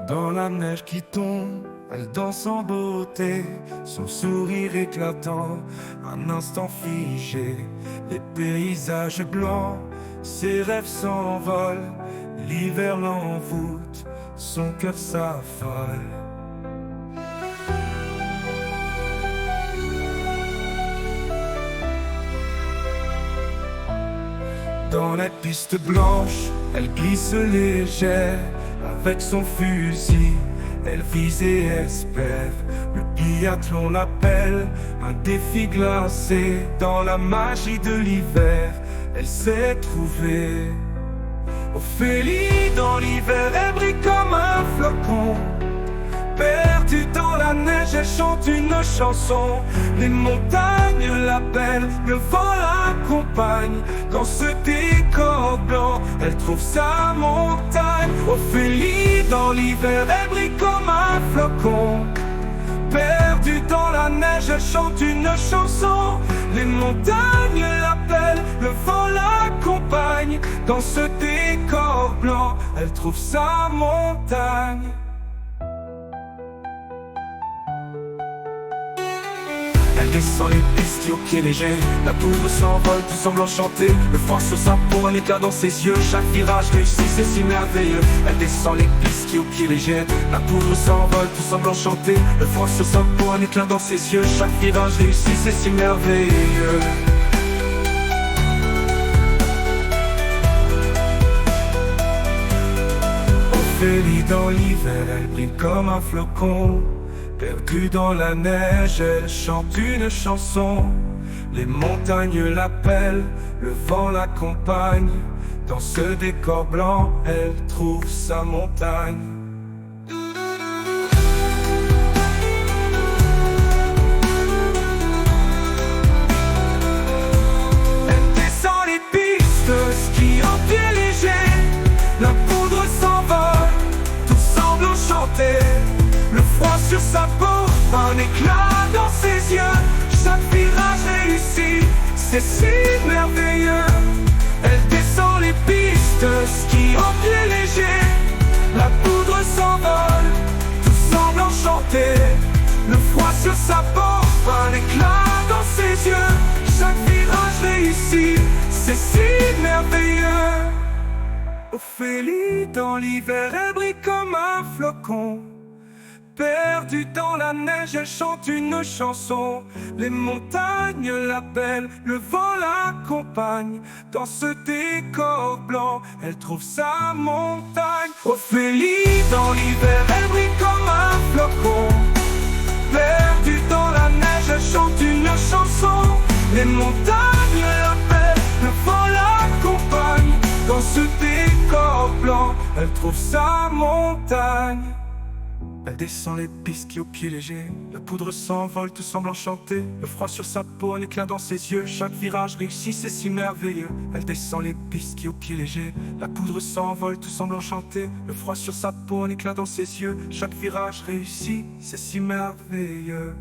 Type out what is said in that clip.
Dans la neige qui tombe, elle danse en beauté, son sourire éclatant, un instant figé. Les paysages blancs, ses rêves s'envolent, l'hiver l'envoûte, son cœur s'affole. Dans la piste blanche, elle glisse légère. Avec son fusil, elle vise et espère. Le biathlon l'appelle, un défi glacé. Dans la magie de l'hiver, elle s'est trouvée. Ophélie, dans l'hiver, elle brille comme un flocon. Perdue dans la neige, elle chante une chanson. Les montagnes l'appellent, le vent l'accompagne. Dans ce décor blanc, elle trouve sa montagne. Ophélie, dans l'hiver, elle brille comme un flocon. Perdue dans la neige, elle chante une chanson. Les montagnes l'appellent, le vent l'accompagne. Dans ce décor blanc, elle trouve sa montagne. Elle descend les pistes au pied léger. La poudre s'envole, tout semble enchanté. Le froid sur sa peau, un éclat dans ses yeux. Chaque virage réussi, c'est si merveilleux. Elle descend les pistes au pied léger. La poudre s'envole, tout semble enchanté. Le froid sur sa peau, un éclat dans ses yeux. Chaque virage réussi, c'est si merveilleux. Ophélie, dans l'hiver, elle brille comme un flocon. Perdue dans la neige, elle chante une chanson. Les montagnes l'appellent, le vent l'accompagne. Dans ce décor blanc, elle trouve sa montagne. Elle descend les pistes, ski en pied léger. La poudre s'envole, tout semble enchanté. Le froid sur sa peau, un éclat dans ses yeux. Chaque virage réussi, c'est si merveilleux. Elle descend les pistes, ski en pied léger. La poudre s'envole, tout semble enchanté. Le froid sur sa peau, un éclat dans ses yeux. Chaque virage réussi, c'est si merveilleux. Ophélie, dans l'hiver, elle brille comme un flocon. Perdue dans la neige, elle chante une chanson. Les montagnes l'appellent, le vent l'accompagne. Dans ce décor blanc, elle trouve sa montagne. Ophélie, dans l'hiver, elle brille comme un flocon. Perdue dans la neige, elle chante une chanson. Les montagnes l'appellent, le vent l'accompagne. Dans ce décor blanc, elle trouve sa montagne. Elle descend les pistes qui au pied léger. La poudre s'envole, tout semble enchanté. Le froid sur sa peau, un éclat dans ses yeux. Chaque virage réussi, c'est si merveilleux. Elle descend les pistes qui au pied léger. La poudre s'envole, tout semble enchanté. Le froid sur sa peau, un éclat dans ses yeux. Chaque virage réussi, c'est si merveilleux.